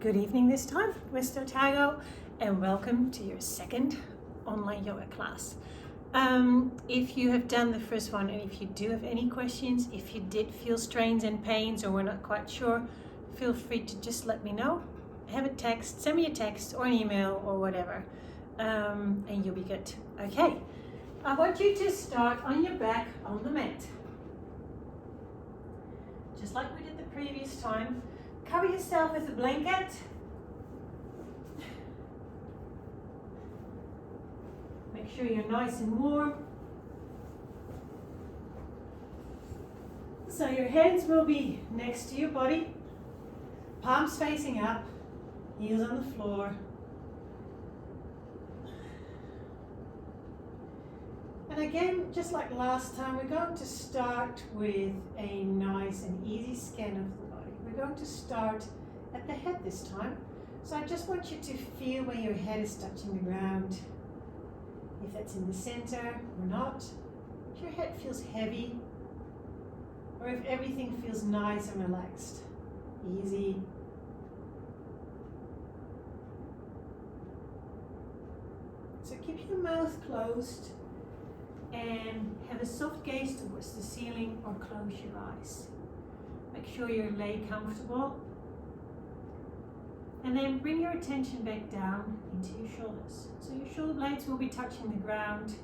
Good evening this time, Mr. Otago, and welcome to your second online yoga class. If you have done the first one and if you do have any questions, if you did feel strains and pains or were not quite sure, feel free to just let me know. Have a text, send me a text or an email or whatever, and you'll be good. Okay, I want you to start on your back on the mat. Just like we did the previous time. Cover yourself with a blanket. Make sure you're nice and warm. So your hands will be next to your body, palms facing up, heels on the floor. And again, just like last time, we're going to start with a nice and easy scan of the body. We're going to start at the head this time. So I just want you to feel where your head is touching the ground. If that's in the center or not. If your head feels heavy, or if everything feels nice and relaxed. Easy. So keep your mouth closed and have a soft gaze towards the ceiling or close your eyes. Make sure you lay comfortable. And then bring your attention back down into your shoulders. So your shoulder blades will be touching the ground,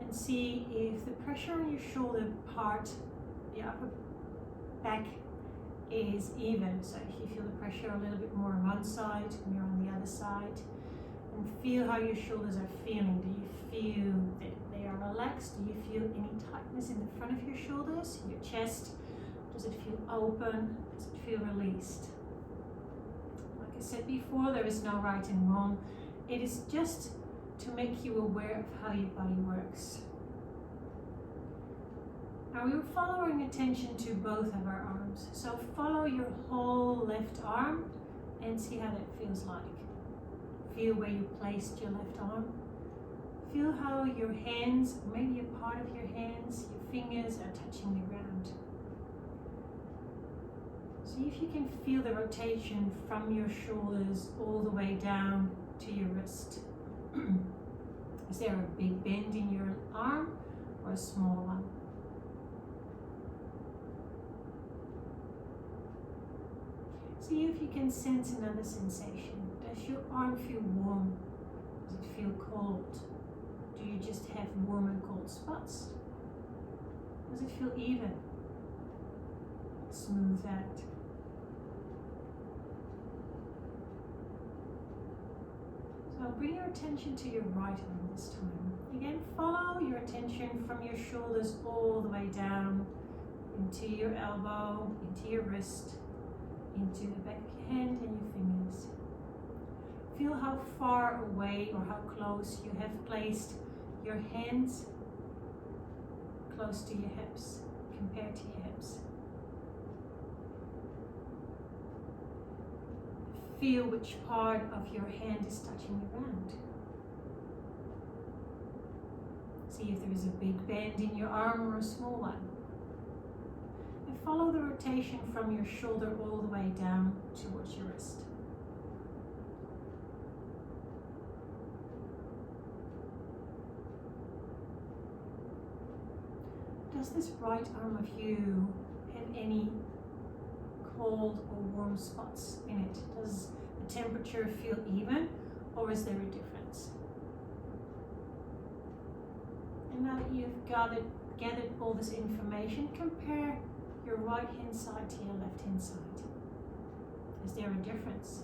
and see if the pressure on your shoulder part, the upper back, is even. So if you feel the pressure a little bit more on one side and you're on the other side, and feel how your shoulders are feeling. Do you feel that they are relaxed? Do you feel any tightness in the front of your shoulders, your chest? Does it feel open? Does it feel released? Like I said before, there is no right and wrong. It is just to make you aware of how your body works. Now we're following attention to both of our arms. So follow your whole left arm and see how that feels like. Feel where you placed your left arm. Feel how your hands, maybe a part of your hands, your fingers are touching the ground. See if you can feel the rotation from your shoulders all the way down to your wrist. Is there a big bend in your arm or a small one? See if you can sense another sensation. Does your arm feel warm? Does it feel cold? Do you just have warm and cold spots? Does it feel even? Smooth out. So bring your attention to your right arm this time. Again, follow your attention from your shoulders all the way down into your elbow, into your wrist, into the back of your hand and your fingers. Feel how far away or how close you have placed your hands close to your hips, compared to your hips. Feel which part of your hand is touching the ground. See if there is a big bend in your arm or a small one. And follow the rotation from your shoulder all the way down towards your wrist. Does this right arm of you have any cold or warm spots in it? Does the temperature feel even, or is there a difference? And now that you've gathered all this information, compare your right hand side to your left hand side. Is there a difference?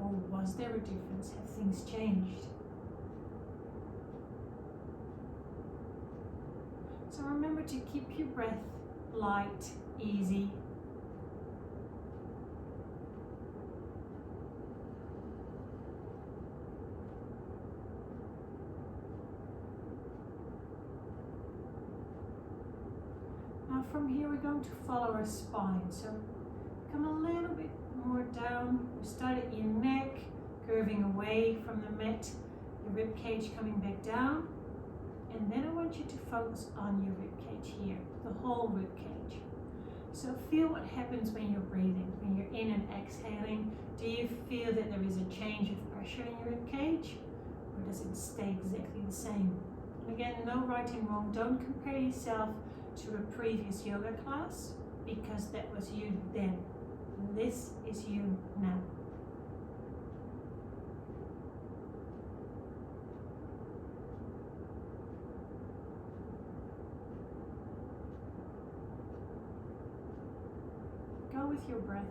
Or was there a difference? Have things changed? So remember to keep your breath light, easy. Now from here we're going to follow our spine. So come a little bit more down. We start at your neck, curving away from the mat, your rib cage coming back down. And then I want you to focus on your rib cage here, the whole rib cage. So feel what happens when you're breathing. When you're in and exhaling, do you feel that there is a change of pressure in your rib cage, or does it stay exactly the same? And again, no right and wrong. Don't compare yourself to a previous yoga class, because that was you then. This is you now. Go with your breath.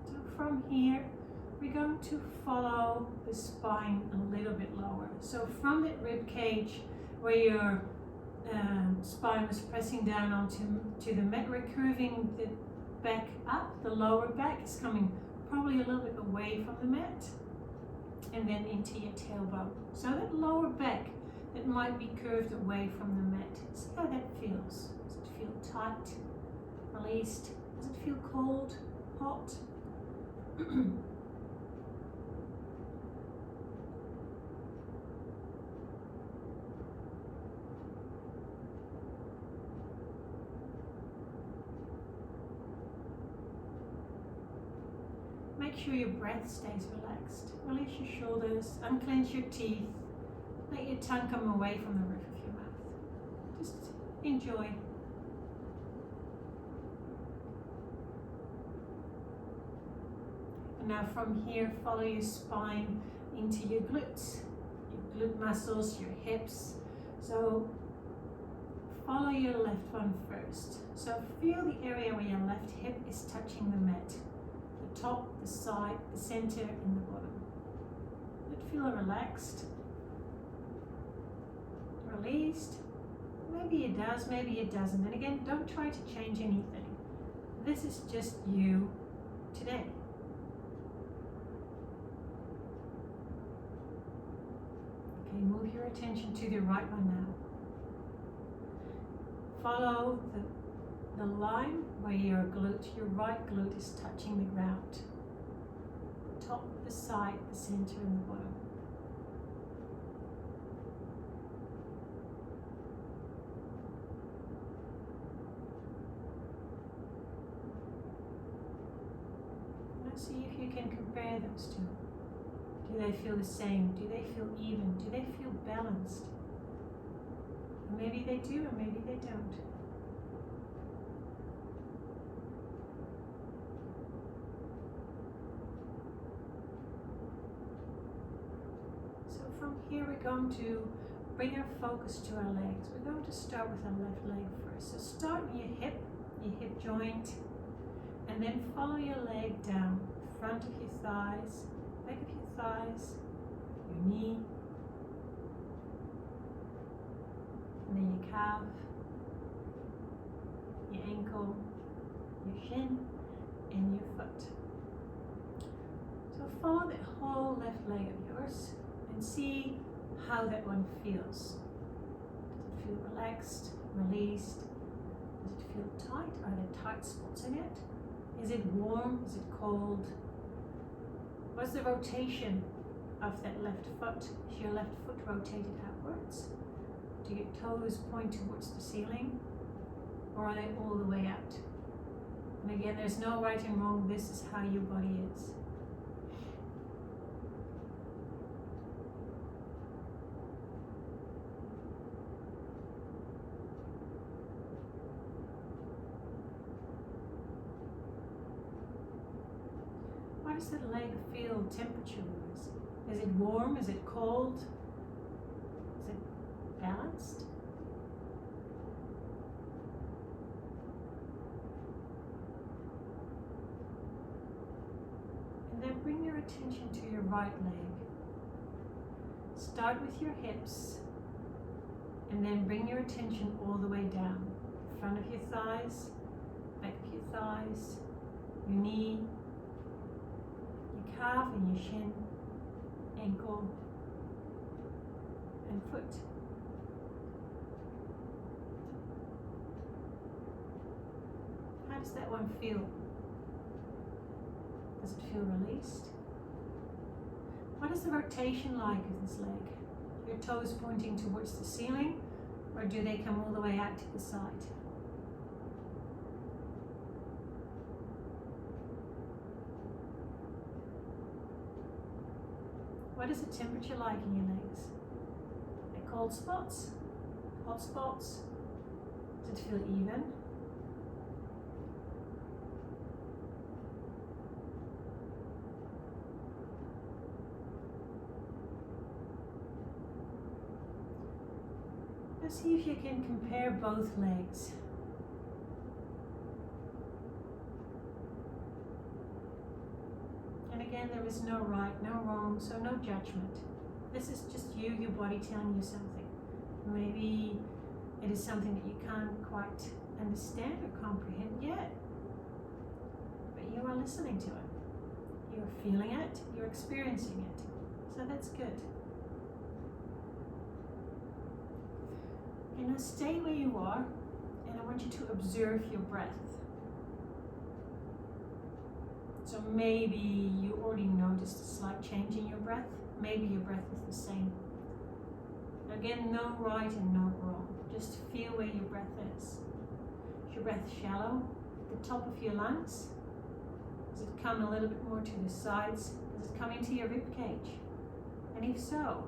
So from here, we're going to follow the spine a little bit lower. So from that rib cage where your spine was pressing down onto the mat, we're curving the back up. The lower back is coming probably a little bit away from the mat and then into your tailbone. So that lower back that might be curved away from the mat, see how that feels. Does it feel tight, released? Does it feel cold, hot? Make sure your breath stays relaxed. Release your shoulders, unclench your teeth, let your tongue come away from the roof of your mouth. Just enjoy. And now from here, follow your spine into your glutes, your glute muscles, your hips. So follow your left one first. So feel the area where your left hip is touching the mat. The top, the side, the center, and the bottom. Let it feel relaxed, released. Maybe it does, maybe it doesn't. And again, don't try to change anything. This is just you today. Okay, move your attention to the right one now. Follow the line where your right glute is touching the ground. The top, the side, the center, and the bottom. Now see if you can compare those two. Do they feel the same? Do they feel even? Do they feel balanced? Or maybe they do, or maybe they don't. From here, we're going to bring our focus to our legs. We're going to start with our left leg first. So start with your hip joint, and then follow your leg down, front of your thighs, back of your thighs, your knee, and then your calf, your ankle, your shin, and your foot. So follow that whole left leg of yours and see how that one feels. Does it feel relaxed, released? Does it feel tight? Are there tight spots in it? Is it warm? Is it cold? What's the rotation of that left foot? Is your left foot rotated outwards? Do your toes point towards the ceiling? Or are they all the way out? And again, there's no right and wrong. This is how your body is. How does that leg feel temperature-wise? Is it warm? Is it cold? Is it balanced? And then bring your attention to your right leg. Start with your hips, and then bring your attention all the way down. Front of your thighs, back of your thighs, your knee, calf and your shin, ankle, and foot. How does that one feel? Does it feel released? What is the rotation like of this leg? Your toes pointing towards the ceiling, or do they come all the way out to the side? What is the temperature like in your legs? Are they cold spots? Hot spots? Does it feel even? Let's see if you can compare both legs. And again, there is no right, no wrong, so no judgment. This is just you, your body telling you something. Maybe it is something that you can't quite understand or comprehend yet, but you are listening to it. You're feeling it, you're experiencing it. So that's good. Now stay where you are, and I want you to observe your breath. So maybe you already noticed a slight change in your breath. Maybe your breath is the same. Again, no right and no wrong. Just feel where your breath is. Is your breath shallow at the top of your lungs? Does it come a little bit more to the sides? Does it come into your rib cage? And if so,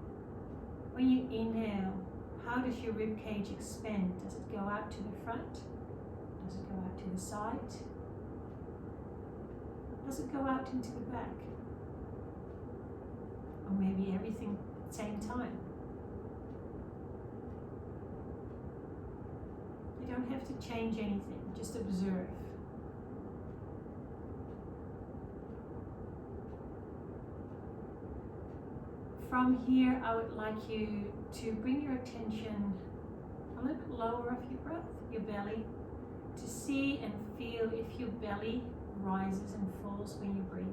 when you inhale, how does your rib cage expand? Does it go out to the front? Does it go out to the side? Does it go out into the back? Or maybe everything at the same time? You don't have to change anything, just observe. From here, I would like you to bring your attention a little bit lower of your breath, your belly, to see and feel if your belly rises and falls when you breathe.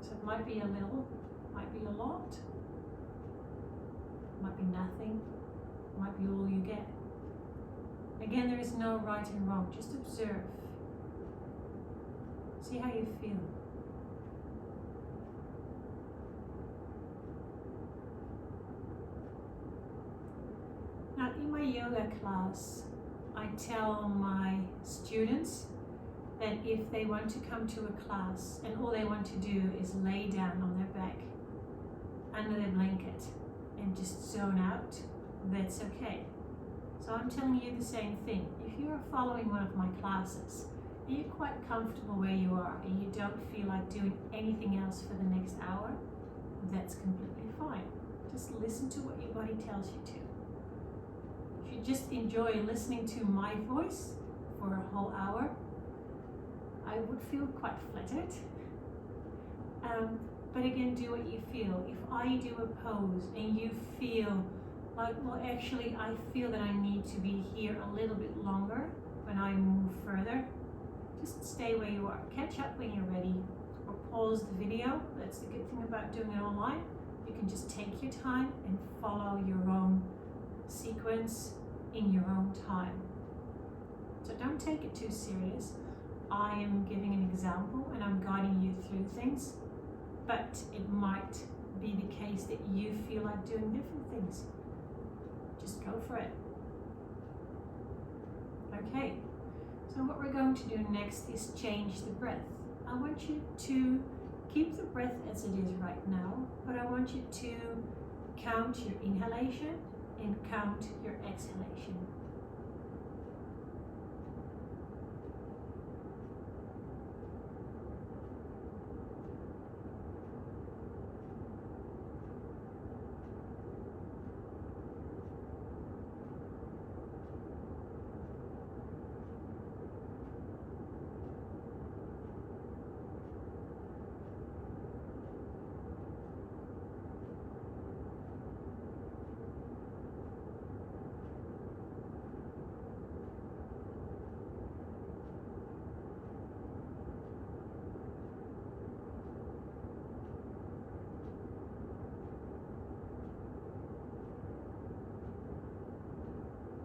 So it might be a little, might be a lot, might be nothing, might be all you get. Again, there is no right and wrong, just observe. See how you feel. Now, in my yoga class, I tell my students that if they want to come to a class and all they want to do is lay down on their back under their blanket and just zone out, that's okay. So I'm telling you the same thing. If you are following one of my classes and you're quite comfortable where you are and you don't feel like doing anything else for the next hour, that's completely fine. Just listen to what your body tells you to. If you just enjoy listening to my voice for a whole hour, I would feel quite flattered. But again, do what you feel. If I do a pose and you feel like, well, actually, I feel that I need to be here a little bit longer when I move further, just stay where you are. Catch up when you're ready, or pause the video. That's the good thing about doing it online. You can just take your time and follow your own sequence in your own time. So don't take it too serious. I am giving an example and I'm guiding you through things, but it might be the case that you feel like doing different things. Just go for it. Okay, so what we're going to do next is change the breath. I want you to keep the breath as it is right now, but I want you to count your inhalation and count your exhalation.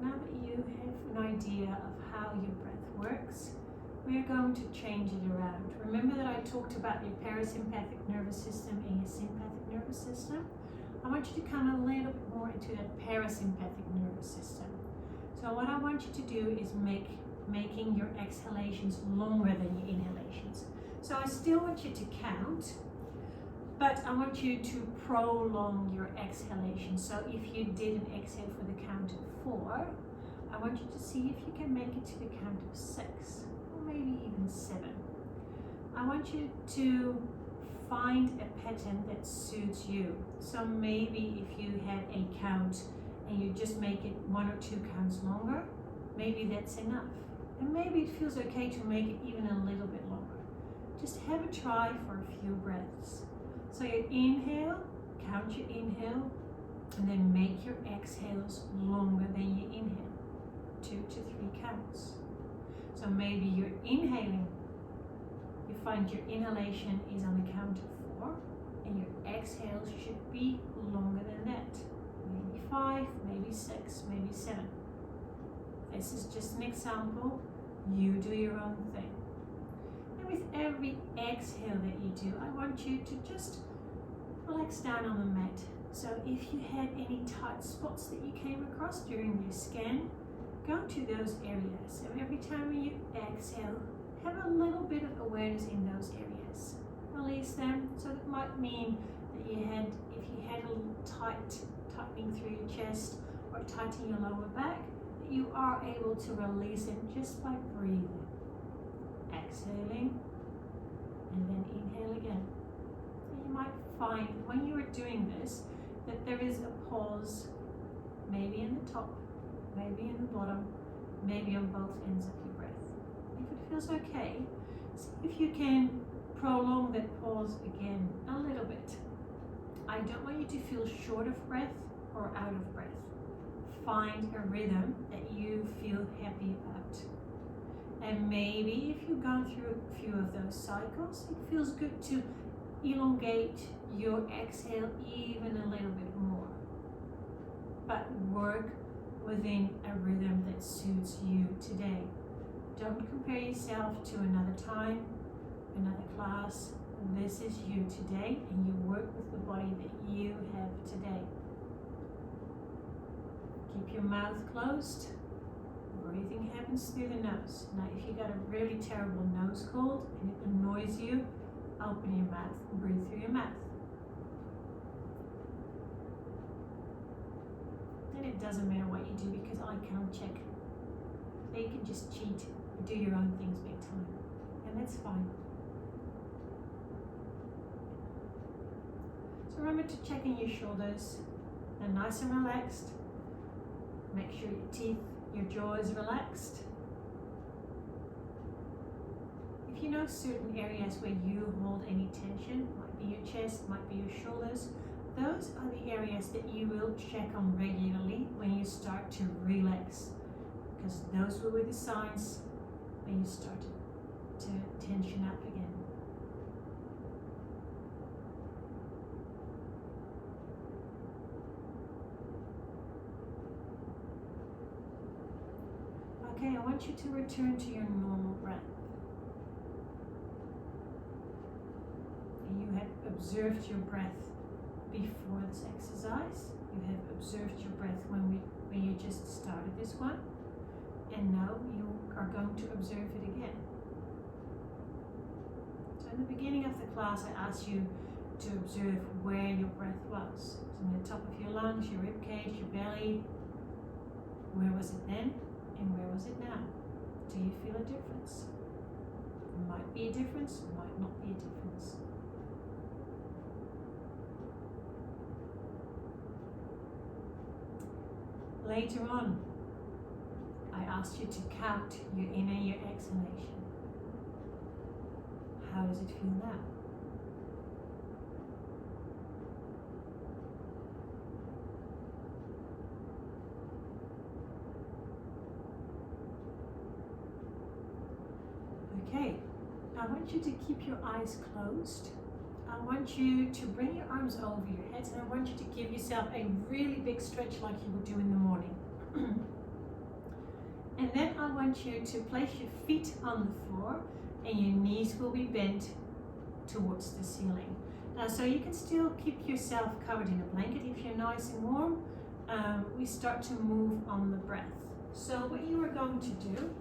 Now that you have an idea of how your breath works, we're going to change it around. Remember that I talked about your parasympathetic nervous system and your sympathetic nervous system? I want you to come a little bit more into that parasympathetic nervous system. So what I want you to do is making your exhalations longer than your inhalations. So I still want you to count, but I want you to prolong your exhalation. So if you did an exhale for the count of 4, I want you to see if you can make it to the count of 6, or maybe even 7. I want you to find a pattern that suits you. So maybe if you had a count and you just make it 1 or 2 counts longer, maybe that's enough. And maybe it feels okay to make it even a little bit longer. Just have a try for a few breaths. So you inhale, count your inhale, and then make your exhales longer than your inhale. 2 to 3 counts. So maybe you're inhaling, you find your inhalation is on the count of 4, and your exhales should be longer than that. Maybe 5, maybe 6, maybe 7. This is just an example. You do your own thing. And with every exhale that you do, I want you to just relax down on the mat. So if you had any tight spots that you came across during your scan, go to those areas. So every time you exhale, have a little bit of awareness in those areas. Release them. So that might mean that if you had a little tightening through your chest or tightening your lower back, that you are able to release it just by breathing. Exhaling, and then inhale again. So you might find when you are doing this that there is a pause, maybe in the top, maybe in the bottom, maybe on both ends of your breath. If it feels okay, see if you can prolong that pause again a little bit. I don't want you to feel short of breath or out of breath. Find a rhythm that you feel happy about. And maybe if you've gone through a few of those cycles, it feels good to elongate your exhale even a little bit more. But work within a rhythm that suits you today. Don't compare yourself to another time, another class. This is you today, and you work with the body that you have today. Keep your mouth closed. Breathing happens through the nose. Now, if you got a really terrible nose cold and it annoys you, open your mouth and breathe through your mouth. And it doesn't matter what you do because I can't check. So you can just cheat and do your own things big time. And that's fine. So remember to check in your shoulders. They're nice and relaxed. Make sure your teeth, your jaw is relaxed. If you know certain areas where you hold any tension, might be your chest, might be your shoulders, those are the areas that you will check on regularly when you start to relax, because those will be the signs when you start to tension up again. Okay, I want you to return to your normal breath. You have observed your breath before this exercise. You have observed your breath when you just started this one. And now you are going to observe it again. So in the beginning of the class, I asked you to observe where your breath was. So in the top of your lungs, your rib cage, your belly. Where was it then? And where was it now? Do you feel a difference? It might be a difference, it might not be a difference. Later on, I asked you to count your in and your exhalation. How does it feel now? Okay, I want you to keep your eyes closed. I want you to bring your arms over your heads, and I want you to give yourself a really big stretch like you would do in the morning. And then I want you to place your feet on the floor and your knees will be bent towards the ceiling. Now, so you can still keep yourself covered in a blanket if you're nice and warm. We start to move on the breath. So what you are going to do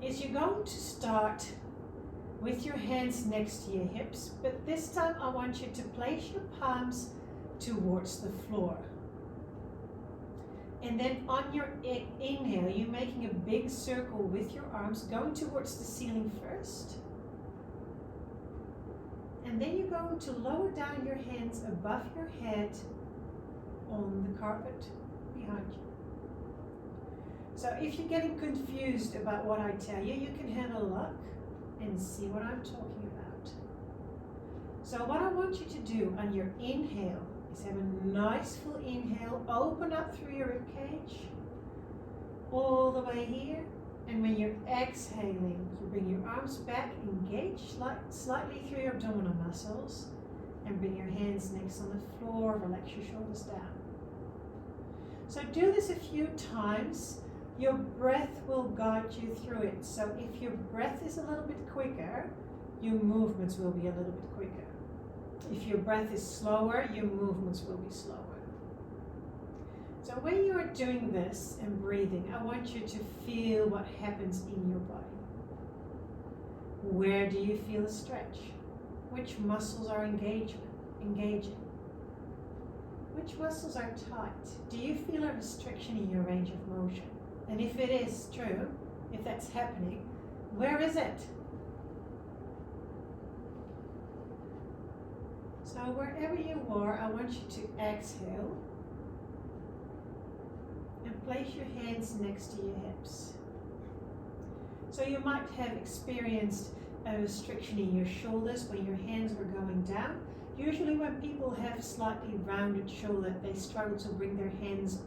is you're going to start with your hands next to your hips, but this time I want you to place your palms towards the floor. And then on your inhale, you're making a big circle with your arms, going towards the ceiling first. And then you're going to lower down your hands above your head on the carpet behind you. So if you're getting confused about what I tell you, you can have a look and see what I'm talking about. So what I want you to do on your inhale is have a nice full inhale, open up through your ribcage, all the way here. And when you're exhaling, you bring your arms back, engage slightly through your abdominal muscles, and bring your hands next on the floor, relax your shoulders down. So do this a few times. Your breath will guide you through it. So if your breath is a little bit quicker, your movements will be a little bit quicker. If your breath is slower, your movements will be slower. So when you are doing this and breathing, I want you to feel what happens in your body. Where do you feel a stretch? Which muscles are engaging? Which muscles are tight? Do you feel a restriction in your range of motion? And if it is true, if that's happening, where is it? So wherever you are, I want you to exhale and place your hands next to your hips. So you might have experienced a restriction in your shoulders when your hands were going down. Usually when people have slightly rounded shoulder, they struggle to bring their hands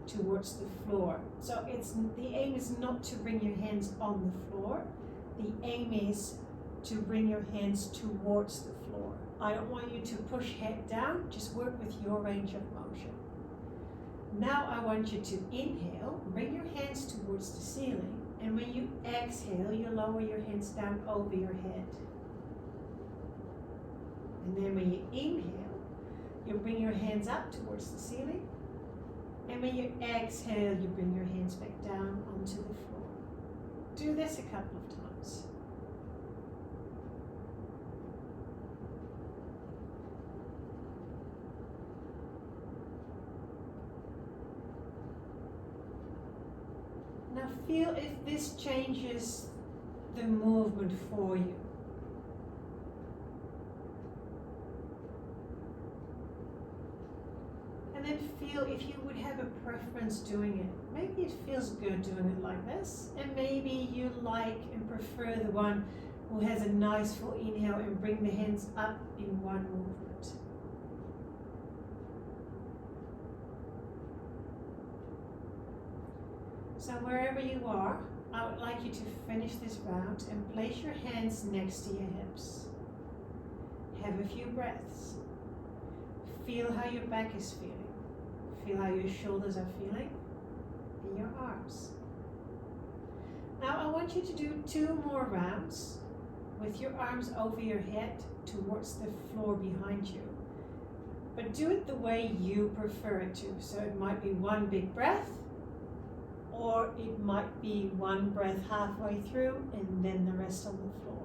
towards the floor. So the aim is not to bring your hands on the floor. The aim is to bring your hands towards the floor. I don't want you to push head down, just work with your range of motion. Now I want you to inhale, bring your hands towards the ceiling, and when you exhale, you lower your hands down over your head. And then when you inhale, you bring your hands up towards the ceiling, and when you exhale, you bring your hands back down onto the floor. Do this a couple of times. Now feel if this changes the movement for you. And then feel if you would have a preference doing it. Maybe it feels good doing it like this, and maybe you like and prefer the one who has a nice full inhale and bring the hands up in one movement. So wherever you are, I would like you to finish this round and place your hands next to your hips. Have a few breaths. Feel how your back is feeling. Feel how your shoulders are feeling and your arms. Now I want you to do 2 more rounds with your arms over your head towards the floor behind you. But do it the way you prefer it to. So it might be 1 big breath, or it might be 1 breath halfway through and then the rest on the floor.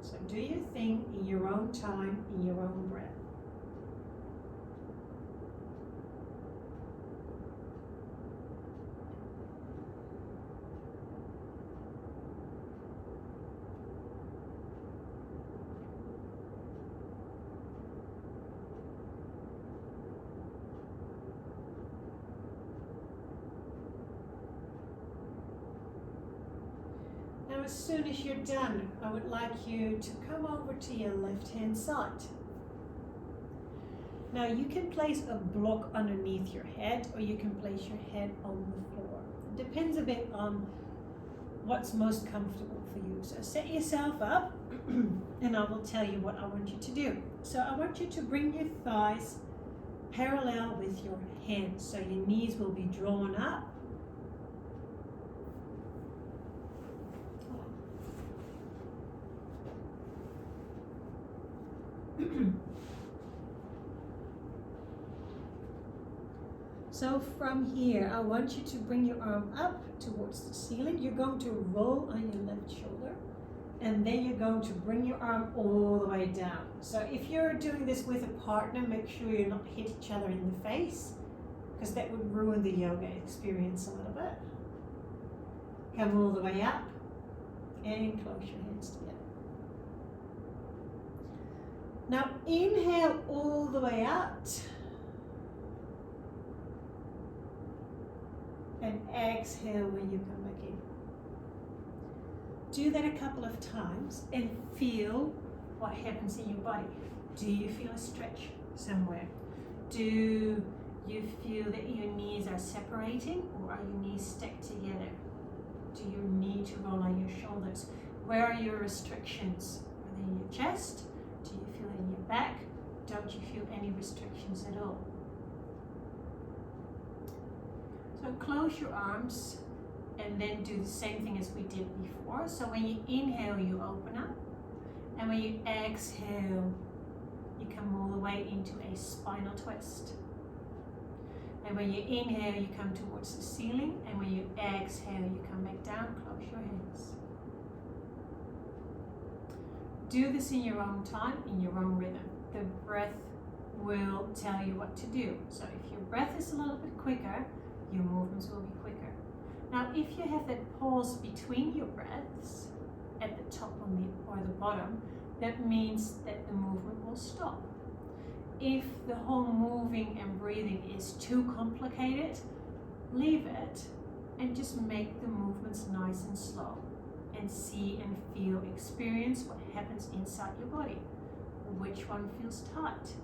So do your thing in your own time, in your own breath. Now as soon as you're done, I would like you to come over to your left-hand side. Now you can place a block underneath your head, or you can place your head on the floor. It depends a bit on what's most comfortable for you. So set yourself up and I will tell you what I want you to do. So I want you to bring your thighs parallel with your hands. So your knees will be drawn up. So from here, I want you to bring your arm up towards the ceiling. You're going to roll on your left shoulder, and then you're going to bring your arm all the way down. So if you're doing this with a partner, make sure you're not hit each other in the face, because that would ruin the yoga experience a little bit. Come all the way up and close your hands together. Now inhale all the way out. And exhale when you come back in. Do that a couple of times and feel what happens in your body. Do you feel a stretch somewhere? Do you feel that your knees are separating, or are your knees stacked together? Do you need to roll on your shoulders? Where are your restrictions? Are they in your chest? Do you feel it in your back? Don't you feel any restrictions at all? So close your arms and then do the same thing as we did before. So when you inhale, you open up. And when you exhale, you come all the way into a spinal twist. And when you inhale, you come towards the ceiling. And when you exhale, you come back down, close your hands. Do this in your own time, in your own rhythm. The breath will tell you what to do. So if your breath is a little bit quicker, your movements will be quicker. Now, if you have that pause between your breaths at the top or the bottom, that means that the movement will stop. If the whole moving and breathing is too complicated, leave it and just make the movements nice and slow, and see and feel, experience what happens inside your body. Which one feels tight?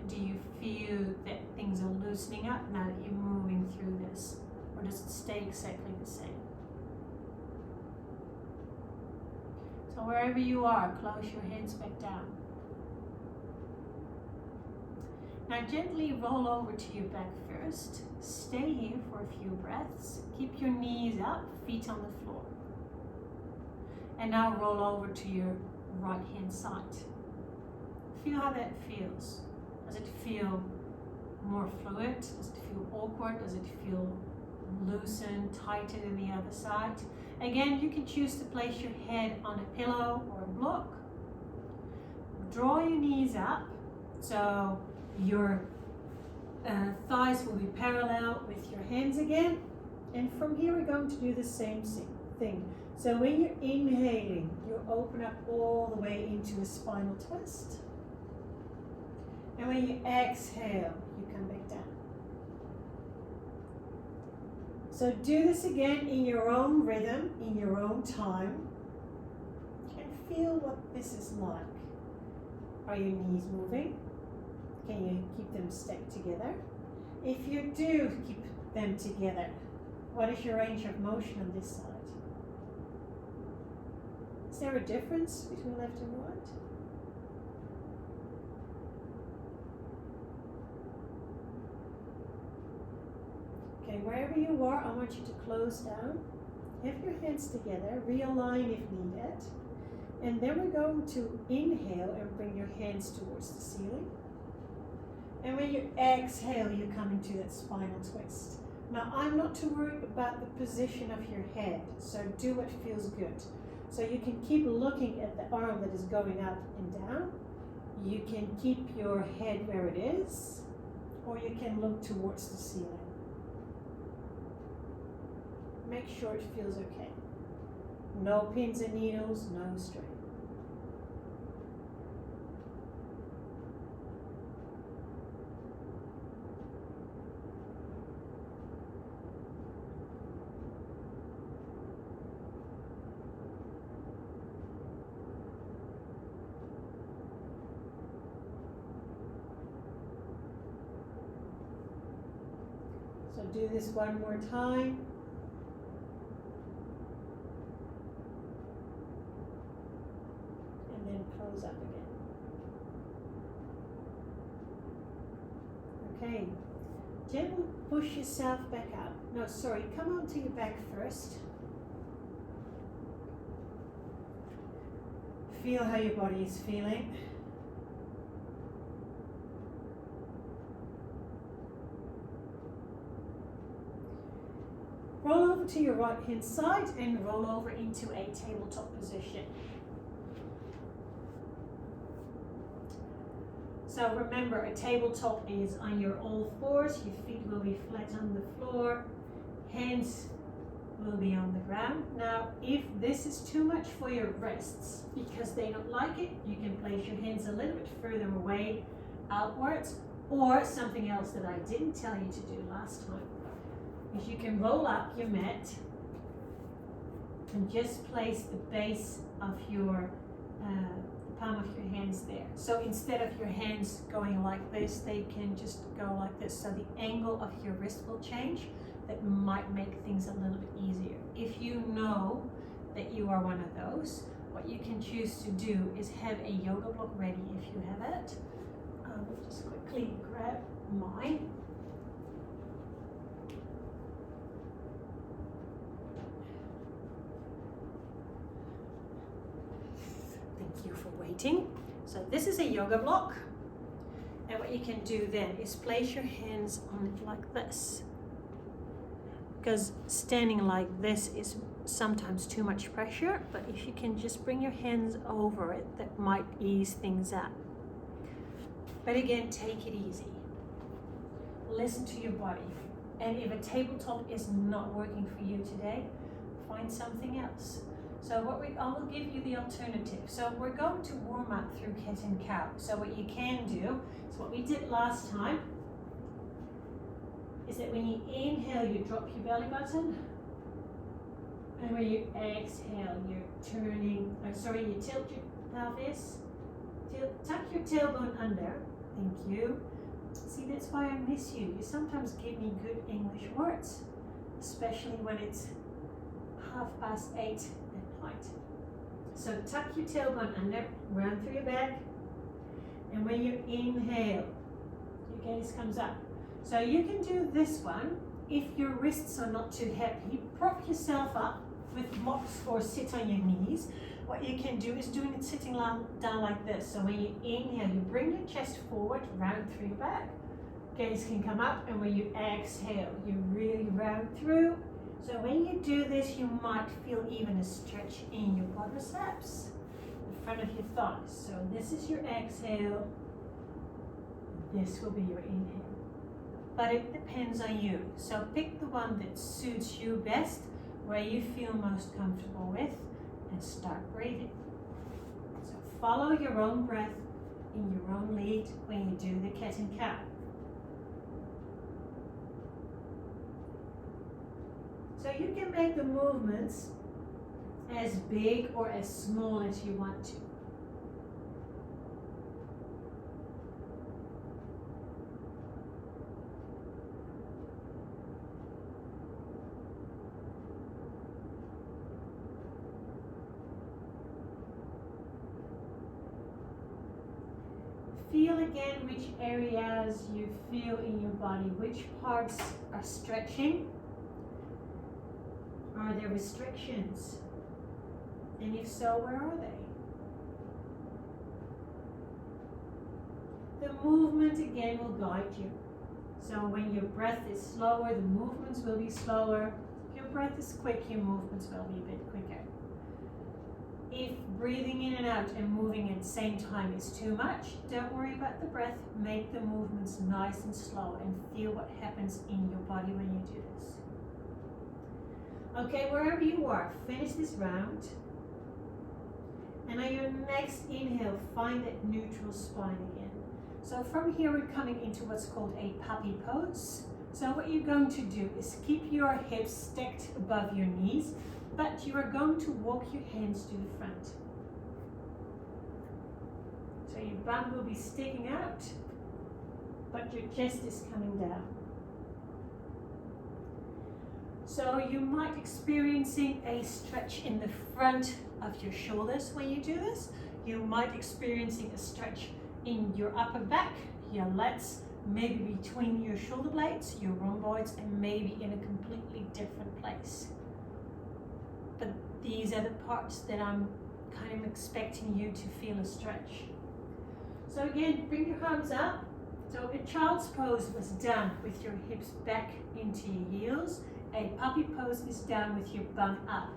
Do you feel that things are loosening up now that you're moving through this? Or does it stay exactly the same? So wherever you are, close your hands back down. Now gently roll over to your back first. Stay here for a few breaths. Keep your knees up, feet on the floor. And now roll over to your right hand side. Feel how that feels. Does it feel more fluid? Does it feel awkward? Does it feel loosened, tighter than the other side? Again, you can choose to place your head on a pillow or a block. Draw your knees up so your thighs will be parallel with your hands again. And from here, we're going to do the same thing. So when you're inhaling, you open up all the way into a spinal twist. And when you exhale, you come back down. So do this again in your own rhythm, in your own time. And feel what this is like. Are your knees moving? Can you keep them stacked together? If you do keep them together, what is your range of motion on this side? Is there a difference between left and right? Okay, wherever you are, I want you to close down. Have your hands together, realign if needed. And then we're going to inhale and bring your hands towards the ceiling. And when you exhale, you come into that spinal twist. Now, I'm not too worried about the position of your head, so do what feels good. So you can keep looking at the arm that is going up and down. You can keep your head where it is, or you can look towards the ceiling. Make sure it feels okay. No pins and needles, no strain. So do this one more time. And then close up again. Okay. Gently push yourself back up. No, sorry, come onto your back first. Feel how your body is feeling. Roll over to your right hand side and roll over into a tabletop position. So remember, a tabletop is on your all fours, your feet will be flat on the floor, hands will be on the ground. Now, if this is too much for your wrists, because they don't like it, you can place your hands a little bit further away, outwards, or something else that I didn't tell you to do last time, is you can roll up your mat and just place the base of your palm of your hands there. So instead of your hands going like this, they can just go like this. So the angle of your wrist will change. That might make things a little bit easier. If you know that you are one of those, what you can choose to do is have a yoga block ready if you have it. We'll just quickly grab mine. Thank you for waiting. So this is a yoga block, and what you can do then is place your hands on it like this, because standing like this is sometimes too much pressure, but if you can just bring your hands over it, that might ease things up. But again, take it easy. Listen to your body, and if a tabletop is not working for you today, find something else. So I will give you the alternative. So we're going to warm up through cat and cow. So what you can do is what we did last time, is that when you inhale, you drop your belly button, and when you exhale, you're turning, you tilt your pelvis, tuck your tailbone under. Thank you. See, that's why I miss you. You sometimes give me good English words, especially when it's 8:30 at night. So tuck your tailbone under, round through your back, and when you inhale, your gaze comes up. So you can do this one. If your wrists are not too happy, prop yourself up with blocks or sit on your knees. What you can do is doing it sitting down like this. So when you inhale, you bring your chest forward, round through your back. Gaze can come up, and when you exhale, you really round through. So when you do this, you might feel even a stretch in your quadriceps, the front of your thighs. So this is your exhale. This will be your inhale. But it depends on you. So pick the one that suits you best, where you feel most comfortable with, and start breathing. So follow your own breath in your own lead when you do the cat and cow. So you can make the movements as big or as small as you want to. Feel again which areas you feel in your body, which parts are stretching. Are there restrictions? And if so, where are they? The movement again will guide you. So when your breath is slower, the movements will be slower. If your breath is quick, your movements will be a bit quicker. If breathing in and out and moving at the same time is too much, don't worry about the breath. Make the movements nice and slow and feel what happens in your body when you do this. Okay, wherever you are, finish this round. And on your next inhale, find that neutral spine again. So from here, we're coming into what's called a puppy pose. So what you're going to do is keep your hips stacked above your knees, but you are going to walk your hands to the front. So your bum will be sticking out, but your chest is coming down. So you might experiencing a stretch in the front of your shoulders when you do this. You might experiencing a stretch in your upper back, your lats, maybe between your shoulder blades, your rhomboids, and maybe in a completely different place. But these are the parts that I'm kind of expecting you to feel a stretch. So again, bring your arms up. So a child's pose was done with your hips back into your heels. A puppy pose is done with your bum up.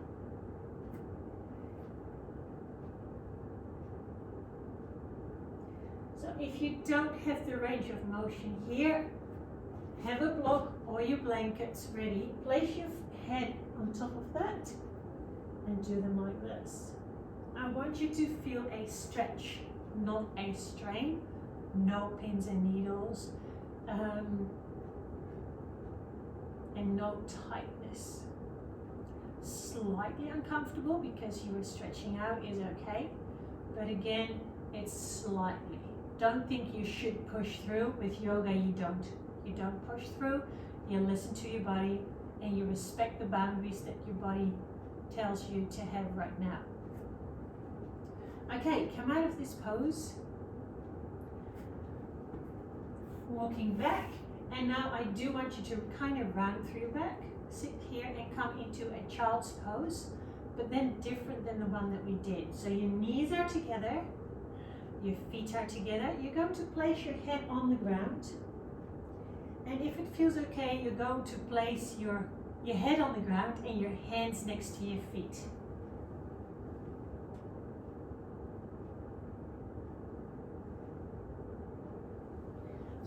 So if you don't have the range of motion here, have a block or your blankets ready. Place your head on top of that and do them like this. I want you to feel a stretch, not a strain. No pins and needles, and no tightness. Slightly uncomfortable because you were stretching out is okay, but again, it's slightly. Don't think you should push through. With yoga, you don't. You don't push through. You listen to your body and you respect the boundaries that your body tells you to have right now. Okay, come out of this pose. Walking back, and now I do want you to kind of round through your back, sit here and come into a child's pose, but then different than the one that we did. So your knees are together, your feet are together. You're going to place your head on the ground, and if it feels okay, you're going to place your head on the ground and your hands next to your feet.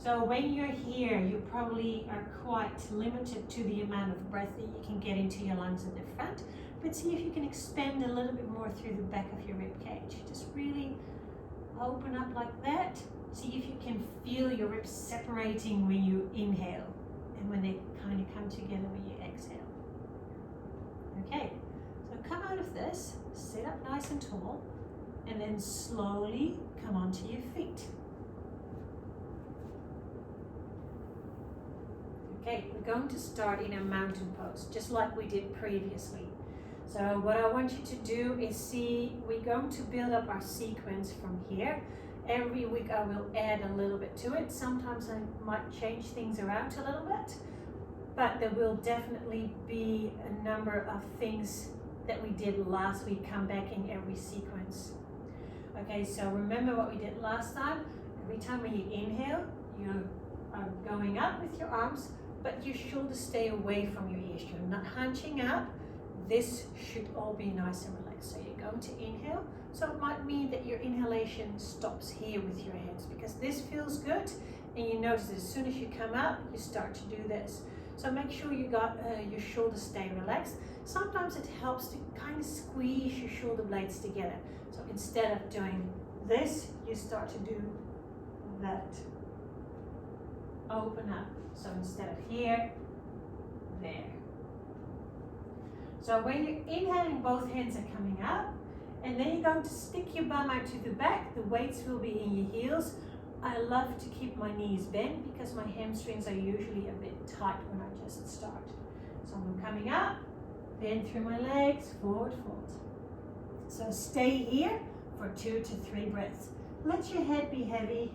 So when you're here, you probably are quite limited to the amount of breath that you can get into your lungs at the front, but see if you can expand a little bit more through the back of your rib cage. Just really open up like that. See if you can feel your ribs separating when you inhale and when they kind of come together when you exhale. Okay, so come out of this, sit up nice and tall, and then slowly come onto your feet. Okay, we're going to start in a mountain pose, just like we did previously. So what I want you to do is see, we're going to build up our sequence from here. Every week I will add a little bit to it. Sometimes I might change things around a little bit, but there will definitely be a number of things that we did last week come back in every sequence. Okay, so remember what we did last time. Every time when you inhale, you are going up with your arms, but your shoulders stay away from your ears. You're not hunching up. This should all be nice and relaxed. So you're going to inhale. So it might mean that your inhalation stops here with your hands because this feels good. And you notice that as soon as you come up, you start to do this. So make sure you got your shoulders stay relaxed. Sometimes it helps to kind of squeeze your shoulder blades together. So instead of doing this, you start to do that. Open up. So instead of here, there. So when you're inhaling, both hands are coming up, and then you're going to stick your bum out to the back. The weights will be in your heels. I love to keep my knees bent because my hamstrings are usually a bit tight when I just start. So I'm coming up, bend through my legs, forward, fold. So stay here for 2 to 3 breaths. Let your head be heavy.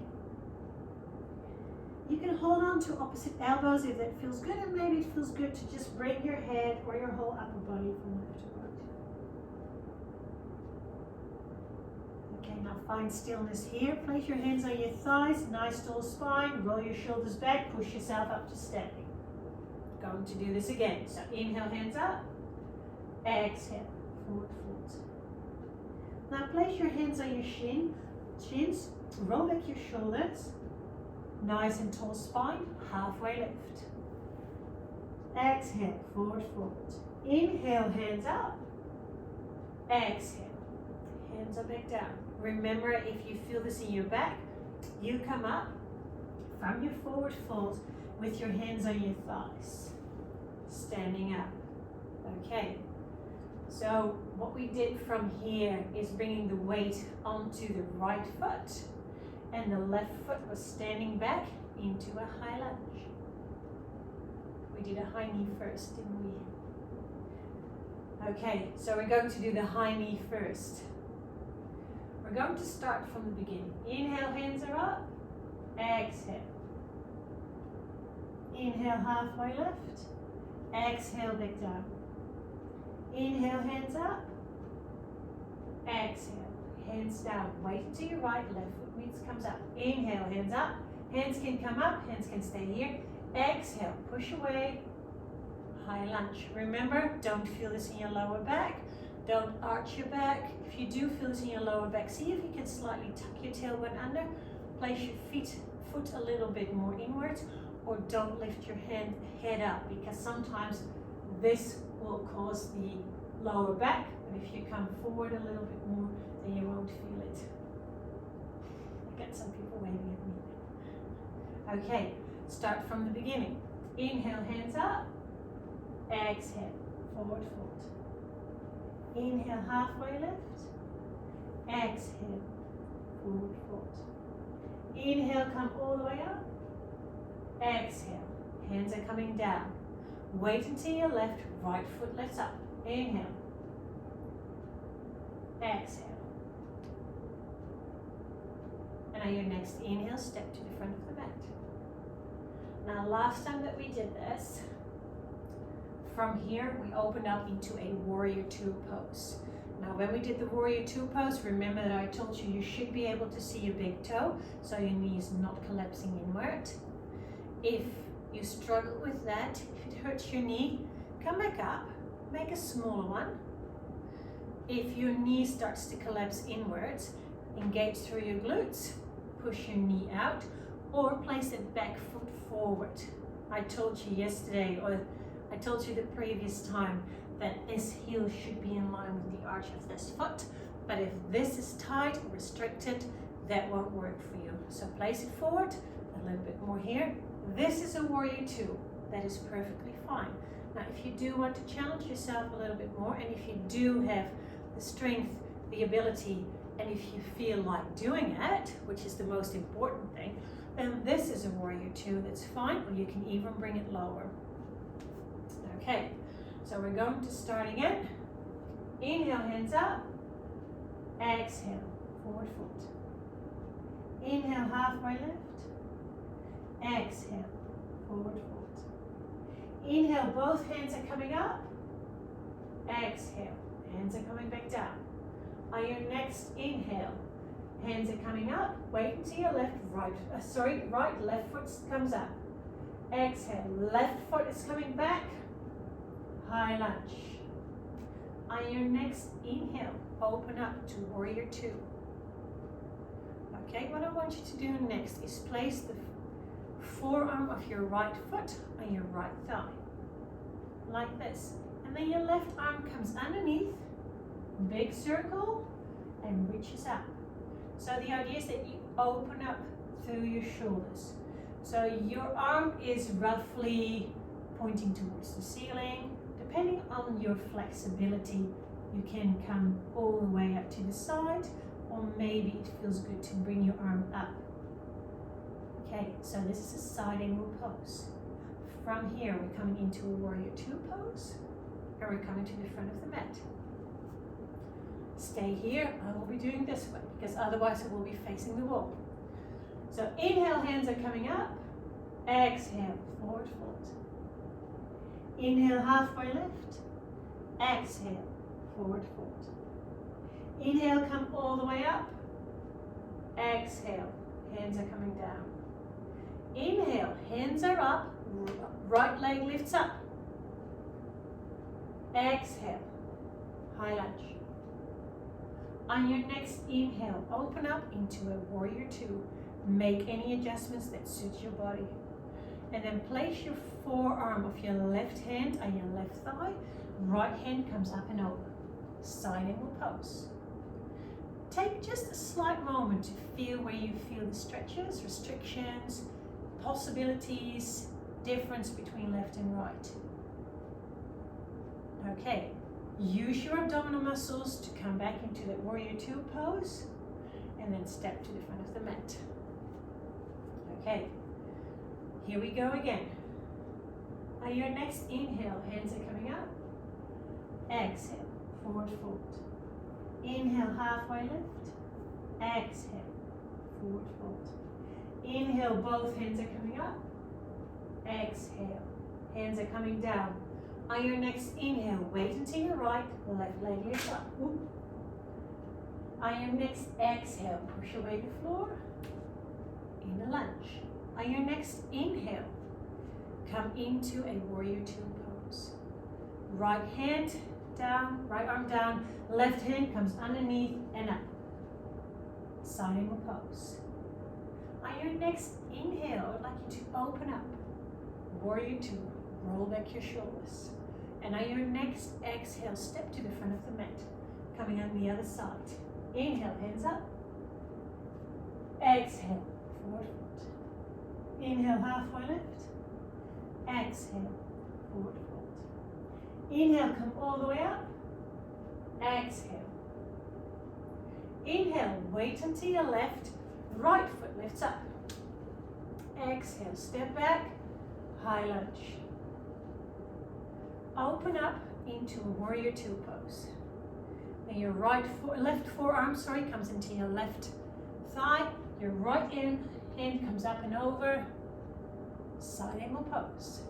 You can hold on to opposite elbows if that feels good, and maybe it feels good to just bring your head or your whole upper body from left to right. Okay, now find stillness here. Place your hands on your thighs, nice tall spine, roll your shoulders back, push yourself up to standing. Going to do this again. So inhale, hands up, exhale, forward fold. Now place your hands on your shins, roll back your shoulders. Nice and tall spine, halfway lift. Exhale, forward fold. Inhale, hands up. Exhale, hands are back down. Remember, if you feel this in your back, you come up from your forward fold with your hands on your thighs. Standing up. Okay, so what we did from here is bringing the weight onto the right foot, and the left foot was standing back into a high lunge. We did a high knee first, didn't we? Okay, so we're going to do the high knee first. We're going to start from the beginning. Inhale, hands are up. Exhale. Inhale, halfway lift. Exhale, back down. Inhale, hands up. Exhale, hands down. Wait until your right, left foot meets, comes up. Inhale, hands up. Hands can come up, hands can stay here. Exhale, push away. High lunge. Remember, don't feel this in your lower back. Don't arch your back. If you do feel this in your lower back, see if you can slightly tuck your tailbone under. Place your foot a little bit more inwards, or don't lift your head up, because sometimes this will cause the lower back. But if you come forward a little bit more, then you won't feel it. I got some people waving at me. Okay, start from the beginning. Inhale, hands up. Exhale, forward fold. Inhale, halfway lift. Exhale, forward fold. Inhale, come all the way up. Exhale, hands are coming down. Wait until your left, right foot lifts up. Inhale. Exhale. And on your next inhale, step to the front of the mat. Now, last time that we did this, from here, we opened up into a warrior two pose. Now, when we did the warrior two pose, remember that I told you should be able to see your big toe, so your knee is not collapsing inward. If you struggle with that, if it hurts your knee, come back up, make a smaller one. If your knee starts to collapse inwards, engage through your glutes, push your knee out, or place the back foot forward. I told you yesterday, or I told you the previous time, that this heel should be in line with the arch of this foot, but if this is tight or restricted, that won't work for you. So place it forward, a little bit more here. This is a warrior two, that is perfectly fine. Now, if you do want to challenge yourself a little bit more, and if you do have the strength, the ability, and if you feel like doing it, which is the most important thing, then this is a warrior two, that's fine, or you can even bring it lower. Okay, so we're going to start again. Inhale, hands up. Exhale, forward fold. Inhale, halfway lift. Exhale, forward fold. Inhale, both hands are coming up. Exhale, hands are coming back down. On your next inhale, hands are coming up. Wait until your left foot comes up. Exhale, left foot is coming back. High lunge. On your next inhale, open up to warrior two. Okay, what I want you to do next is place the forearm of your right foot on your right thigh, like this. And then your left arm comes underneath, big circle, and reaches up. So the idea is that you open up through your shoulders. So your arm is roughly pointing towards the ceiling. Depending on your flexibility, you can come all the way up to the side, or maybe it feels good to bring your arm up. Okay, so this is a side angle pose. From here, we're coming into a warrior two pose, and we're coming to the front of the mat. Stay here, I will be doing this way, because otherwise I will be facing the wall. So inhale, hands are coming up. Exhale, forward fold. Inhale, halfway lift. Exhale, forward fold. Inhale, come all the way up. Exhale, hands are coming down. Inhale, hands are up, right leg lifts up. Exhale, high lunge. On your next inhale, open up into a warrior two. Make any adjustments that suit your body. And then place your forearm of your left hand on your left thigh. Right hand comes up and over. Side angle pose. Take just a slight moment to feel where you feel the stretches, restrictions, possibilities, difference between left and right. Okay, use your abdominal muscles to come back into that warrior two pose, and then step to the front of the mat. Okay, here we go again. On your next inhale, hands are coming up. Exhale, forward fold. Inhale, halfway lift. Exhale, forward fold. Inhale, both hands are coming up. exhale. Hands are coming down. On your next inhale, weight into your right, left leg lifts up. Whoop. On your next exhale, push away the floor in a lunge. On your next inhale, come into a warrior two pose. Right hand down, right arm down, left hand comes underneath and up. Side angle pose. On your next inhale, I'd like you to open up. Warrior two, roll back your shoulders. And on your next exhale, step to the front of the mat. Coming on the other side. Inhale, hands up. Exhale, forward fold. Inhale, halfway lift. Exhale, forward fold. Inhale, come all the way up. Exhale. Inhale, weight onto your left. Right foot lifts up. Exhale, step back, high lunge. Open up into a warrior two pose. And your left forearm, comes into your left thigh. Your right hand comes up and over. Side angle pose.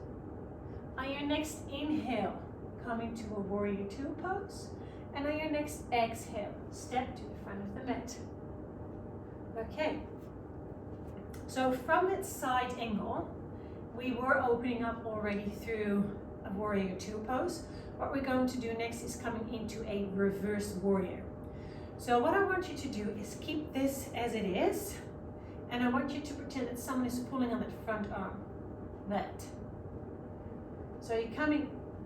On your next inhale, come into a warrior two pose. And on your next exhale, step to the front of the mat. Okay. So from that side angle, we were opening up already through a warrior two pose. What we're going to do next is coming into a reverse warrior. So what I want you to do is keep this as it is, and I want you to pretend that someone is pulling on that front arm. That. So you're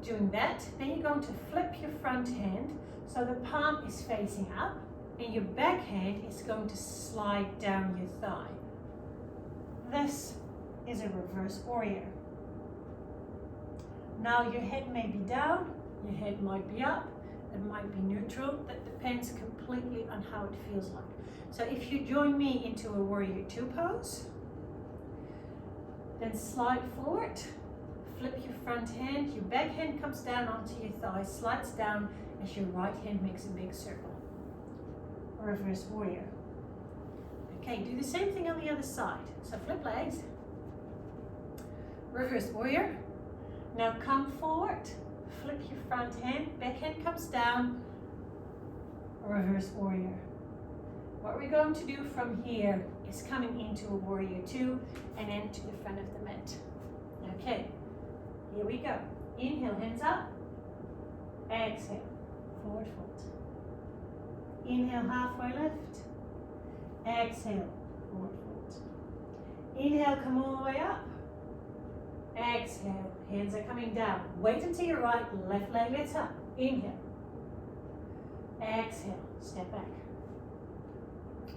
doing that, then you're going to flip your front hand so the palm is facing up, and your back hand is going to slide down your thigh. This is a reverse warrior. Now your head may be down, your head might be up, it might be neutral. That depends completely on how it feels like. So if you join me into a warrior two pose, then slide forward, flip your front hand, your back hand comes down onto your thigh, slides down as your right hand makes a big circle. Reverse warrior. Okay, do the same thing on the other side. So flip legs, reverse warrior. Now come forward, flip your front hand, back hand comes down, reverse warrior. What we're going to do from here is coming into a warrior two and then to the front of the mat. Okay, here we go. Inhale, hands up. Exhale, forward fold. Inhale, halfway lift. Exhale, forward fold. Inhale, come all the way up. Exhale, hands are coming down. Weight into your right, left leg lifts up. Inhale. Exhale, step back.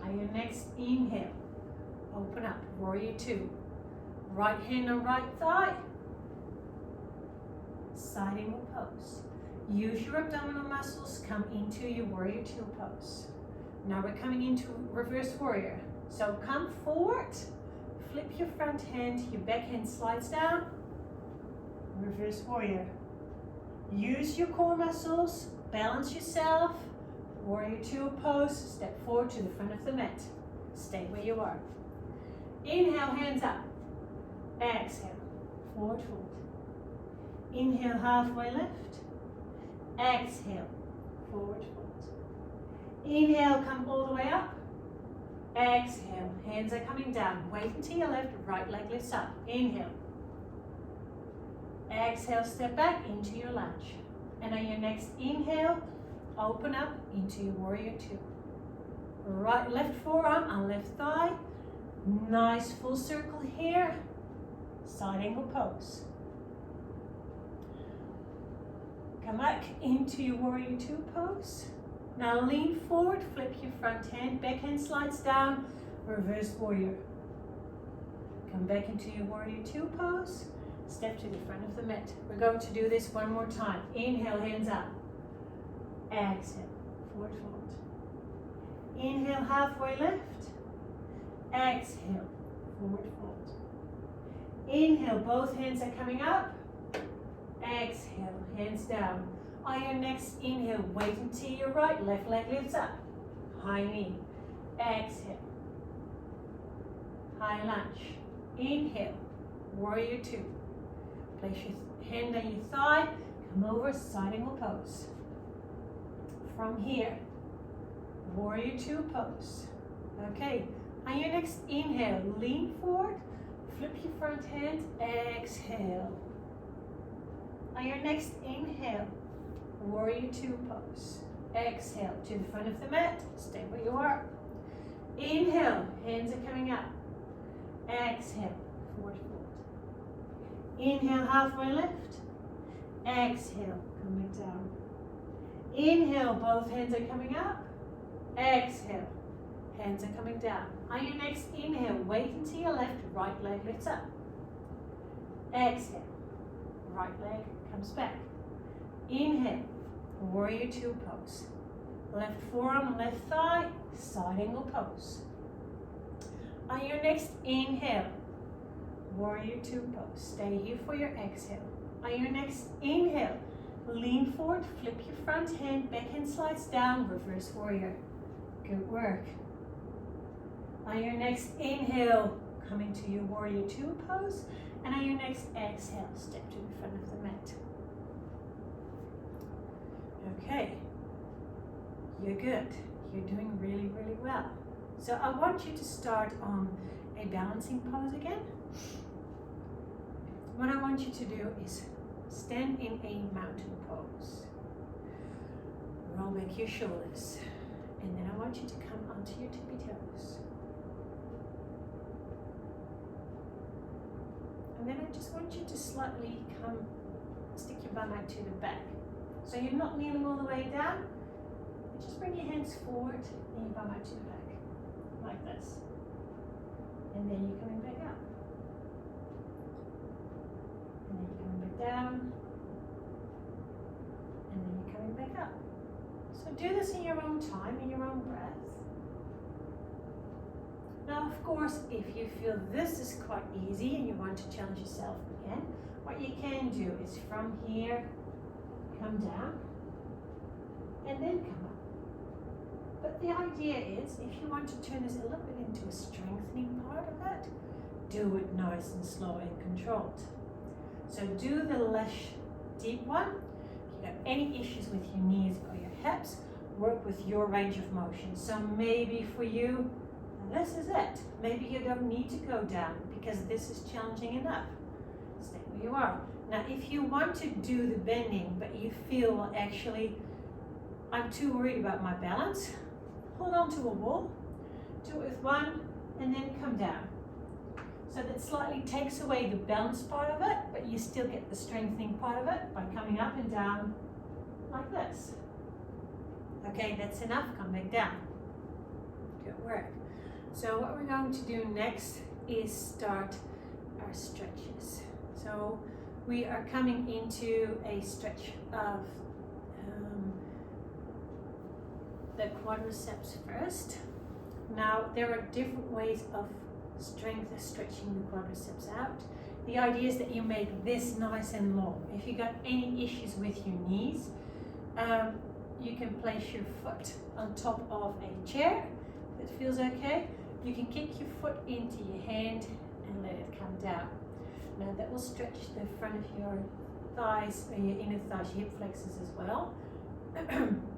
On your next inhale, open up, warrior two. Right hand on right thigh. Side angle pose. Use your abdominal muscles, come into your warrior two pose. Now we're coming into reverse warrior. So come forward, flip your front hand, your back hand slides down, reverse warrior. Use your core muscles, balance yourself, warrior two pose, step forward to the front of the mat. Stay where you are. Inhale, hands up. Exhale, forward fold. Inhale, halfway lift. Exhale, forward fold. Inhale, come all the way up. Exhale, hands are coming down. Weight into your left, right leg lifts up. Inhale. Exhale, step back into your lunge. And on your next inhale, open up into your warrior two. Left forearm on left thigh. Nice full circle here. Side angle pose. Come back into your warrior two pose. Now lean forward, flip your front hand, back hand slides down, reverse warrior. Come back into your warrior two pose, step to the front of the mat. We're going to do this one more time. Inhale, hands up. Exhale, forward fold. Inhale, halfway lift. Exhale, forward fold. Inhale, both hands are coming up. Exhale, hands down. On your next inhale, weight into your right, left leg lifts up. High knee. Exhale. High lunge. Inhale, warrior two. Place your hand on your thigh, come over, side angle pose. From here, warrior two pose. Okay, on your next inhale, lean forward, flip your front hand, exhale. On your next inhale, warrior two pose. Exhale to the front of the mat, stay where you are. Inhale, hands are coming up. Exhale, forward fold. Inhale, halfway lift. Exhale, come back down. Inhale, both hands are coming up. Exhale, hands are coming down. On your next inhale, weight into your left, right leg lifts up. Exhale, right leg comes back. Inhale, warrior two pose. Left forearm, left thigh, side angle pose. On your next inhale, warrior two pose. Stay here for your exhale. On your next inhale, lean forward, flip your front hand, backhand slides down, reverse warrior. Good work. On your next inhale, come into your warrior two pose. And on your next exhale, step to the front of the mat. Okay, you're good. You're doing really, really well. So I want you to start on a balancing pose again. What I want you to do is stand in a mountain pose. Roll back your shoulders. And then I want you to come onto your tippy toes. And then I just want you to slightly stick your bum out to the back. So you're not kneeling all the way down. You just bring your hands forward and your bum out to the back. Like this. And then you're coming back up. And then you're coming back down. And then you're coming back up. So do this in your own time, in your own breath. Now, of course, if you feel this is quite easy and you want to challenge yourself again, what you can do is from here, come down, and then come up. But the idea is, if you want to turn this a little bit into a strengthening part of it, do it nice and slow and controlled. So do the less deep one. If you have any issues with your knees or your hips, work with your range of motion. So maybe for you, this is it. Maybe you don't need to go down because this is challenging enough. Stay where you are. Now, if you want to do the bending, but you feel, well, actually, I'm too worried about my balance, hold on to a wall, do it with one, and then come down. So that slightly takes away the balance part of it, but you still get the strengthening part of it by coming up and down like this. Okay, that's enough. Come back down. Good work. So what we're going to do next is start our stretches. So we are coming into a stretch of the quadriceps first. Now, there are different ways of stretching the quadriceps out. The idea is that you make this nice and long. If you got any issues with your knees, you can place your foot on top of a chair. If it feels okay, you can kick your foot into your hand and let it come down. Now that will stretch the front of your thighs, or your inner thighs, your hip flexors as well.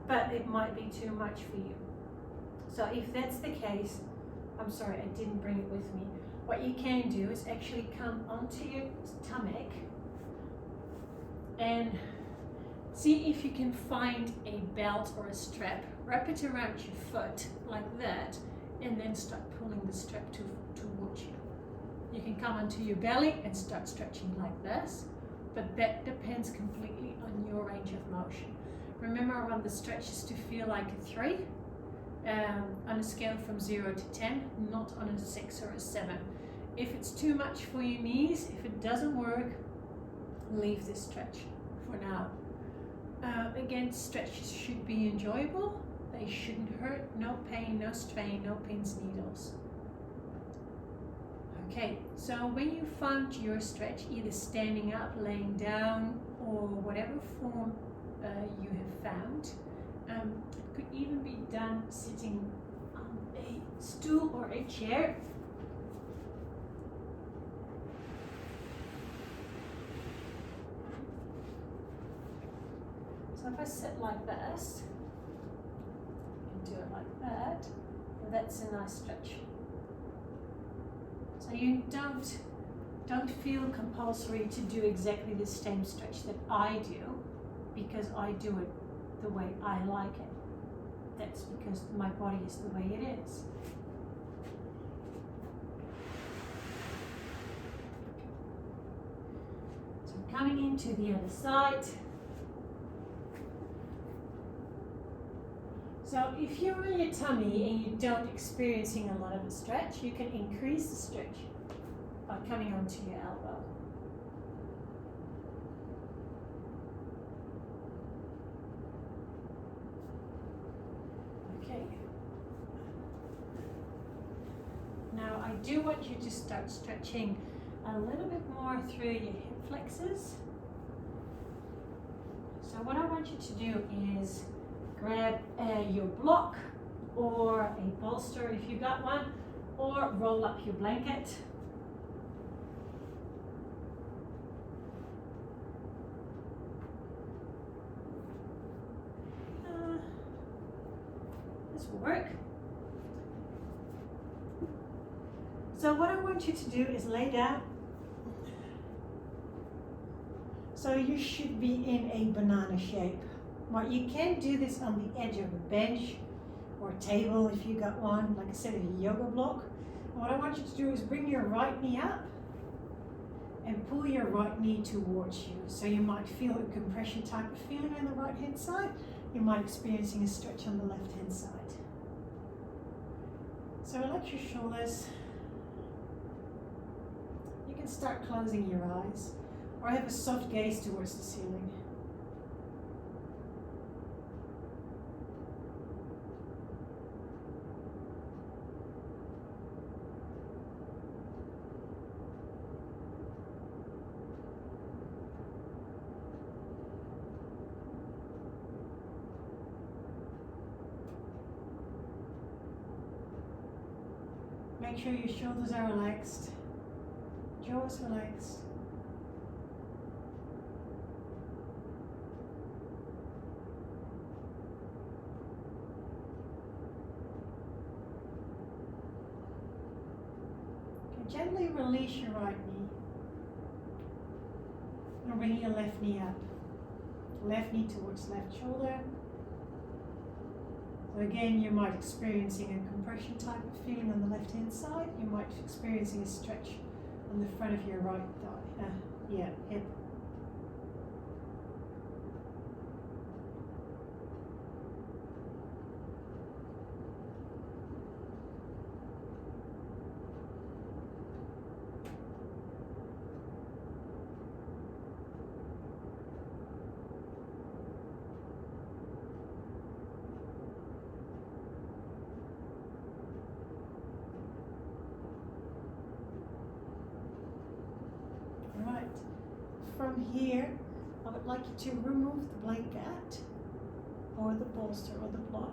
But it might be too much for you. So if that's the case, I'm sorry, I didn't bring it with me. What you can do is actually come onto your stomach and see if you can find a belt or a strap. Wrap it around your foot like that, and then start pulling the strap towards you. You can come onto your belly and start stretching like this, but that depends completely on your range of motion. Remember, I want the stretches to feel like a 3 on a scale from 0 to 10, not on a 6 or a 7. If it's too much for your knees, if it doesn't work, leave this stretch for now. Again, stretches should be enjoyable. They shouldn't hurt. No pain, no strain, no pins, needles. Okay, so when you found your stretch, either standing up, laying down, or whatever form you have found, it could even be done sitting on a stool or a chair. if I sit like this, and do it like that, and that's a nice stretch. So you don't feel compulsory to do exactly the same stretch that I do, because I do it the way I like it. That's because my body is the way it is. So coming into the other side. So if you're on your tummy and you don't experiencing a lot of a stretch, you can increase the stretch by coming onto your elbow. Okay. Now I do want you to start stretching a little bit more through your hip flexors. So what I want you to do is grab your block or a bolster if you got one, or roll up your blanket. This will work. So what I want you to do is lay down. So you should be in a banana shape. Well, you can do this on the edge of a bench or a table if you got one, like I said, a yoga block. And what I want you to do is bring your right knee up and pull your right knee towards you. So you might feel a compression type of feeling on the right hand side. You might be experiencing a stretch on the left hand side. So relax your shoulders. You can start closing your eyes or have a soft gaze towards the ceiling. Make sure your shoulders are relaxed, jaw is relaxed. Okay, gently release your right knee and bring your left knee up. Left knee towards left shoulder. So again, you might be experiencing a compression type of feeling on the left hand side. You might be experiencing a stretch on the front of your right thigh, hip. From here, I would like you to remove the blanket or the bolster or the block.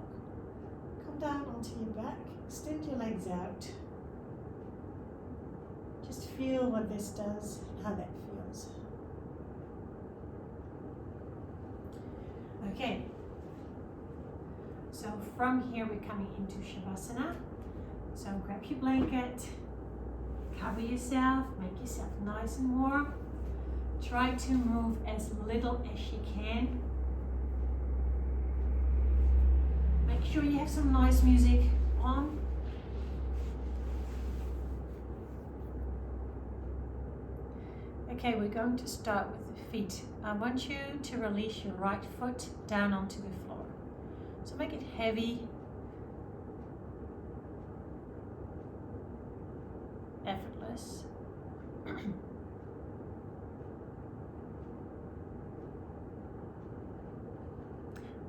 Come down onto your back, extend your legs out. Just feel what this does and how that feels. Okay, so from here we're coming into Shavasana. So grab your blanket, cover yourself, make yourself nice and warm. Try to move as little as you can. Make sure you have some nice music on. Okay, we're going to start with the feet. I want you to release your right foot down onto the floor. So make it heavy, effortless.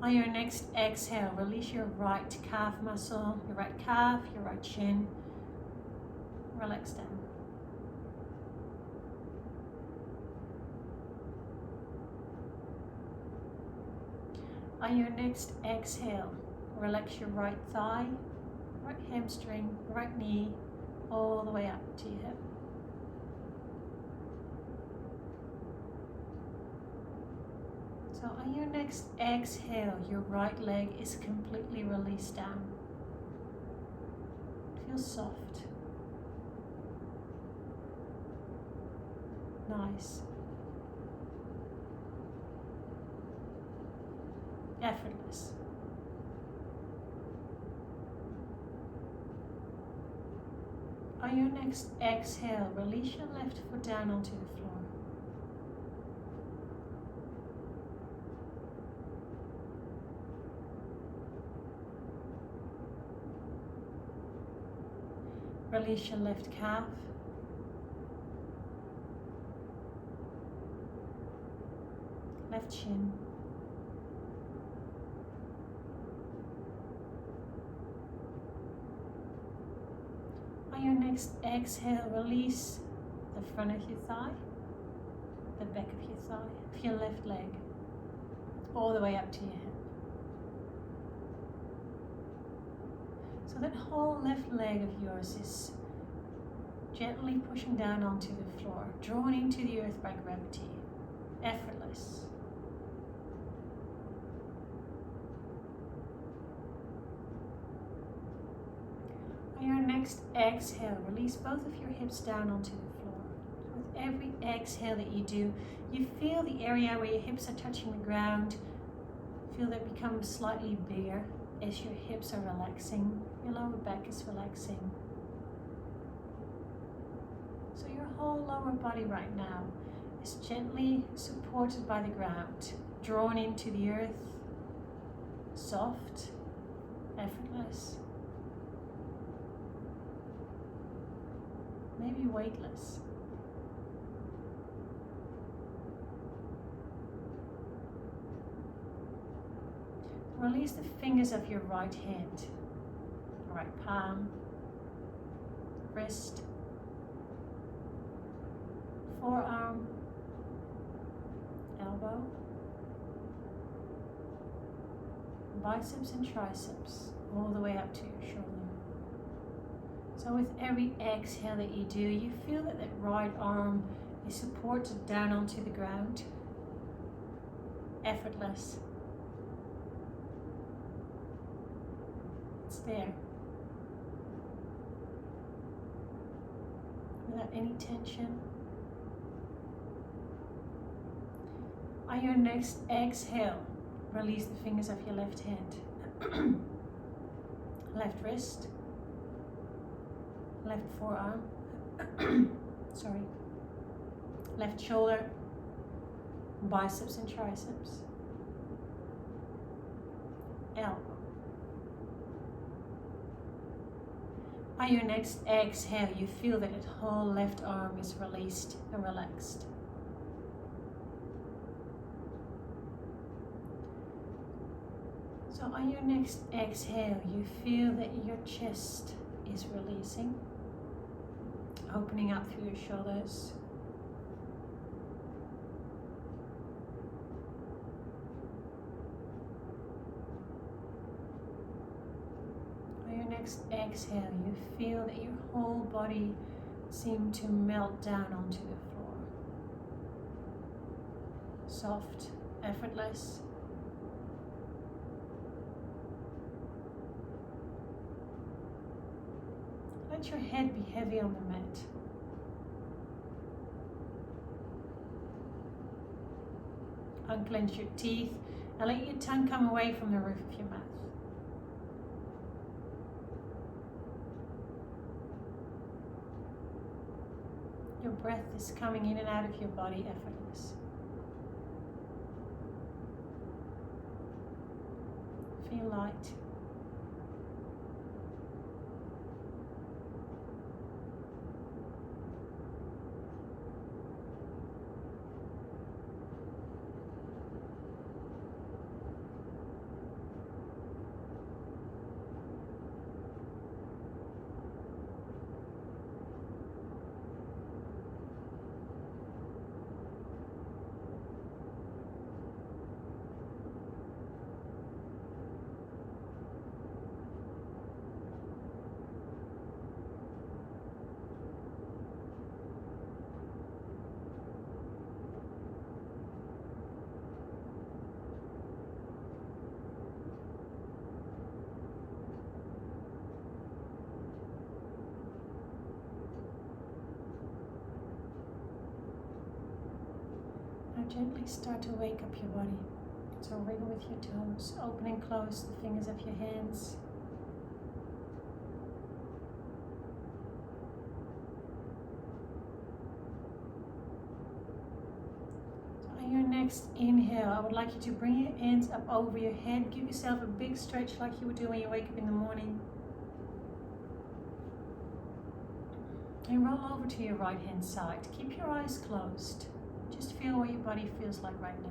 On your next exhale, release your right calf muscle, your right calf, your right shin. Relax down. On your next exhale, relax your right thigh, right hamstring, right knee, all the way up to your hip. So So on your next exhale, your right leg is completely released down. It feels soft. Nice. Effortless. On your next exhale, release your left foot down onto the floor. Release your left calf. Left shin. On your next exhale, release the front of your thigh, the back of your thigh, of your left leg, all the way up to your hip. So that whole left leg of yours is gently pushing down onto the floor, drawn into the earth by gravity, effortless. On your next exhale, release both of your hips down onto the floor. With every exhale that you do, you feel the area where your hips are touching the ground, feel that become slightly bigger as your hips are relaxing, your lower back is relaxing. So your whole lower body right now is gently supported by the ground, drawn into the earth, soft, effortless, maybe weightless. Release the fingers of your right hand, right palm, wrist, forearm, elbow, biceps and triceps, all the way up to your shoulder. So with every exhale that you do, you feel that right arm is supported down onto the ground, effortless. It's there, without any tension. On your next exhale, release the fingers of your left hand, left wrist, left forearm, left shoulder, biceps and triceps, elbow. On your next exhale, you feel that the whole left arm is released and relaxed. So on your next exhale, you feel that your chest is releasing, opening up through your shoulders. On your next exhale, you feel that your whole body seems to melt down onto the floor. Soft, effortless. Let your head be heavy on the mat. Unclench your teeth and let your tongue come away from the roof of your mouth. Your breath is coming in and out of your body effortless. Feel light. gently start to wake up your body. So wiggle with your toes, open and close the fingers of your hands. So on your next inhale, I would like you to bring your hands up over your head. Give yourself a big stretch like you would do when you wake up in the morning. And roll over to your right hand side. Keep your eyes closed. Just feel what your body feels like right now.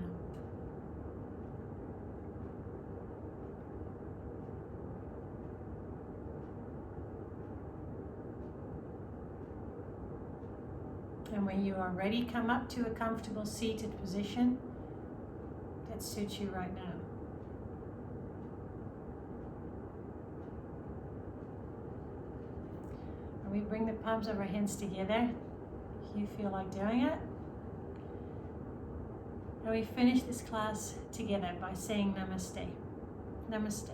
And when you are ready, come up to a comfortable seated position that suits you right now. And we bring the palms of our hands together, if you feel like doing it. And we finish this class together by saying namaste. Namaste.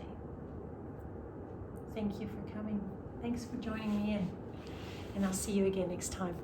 Thank you for coming. Thanks for joining me in. And I'll see you again next time.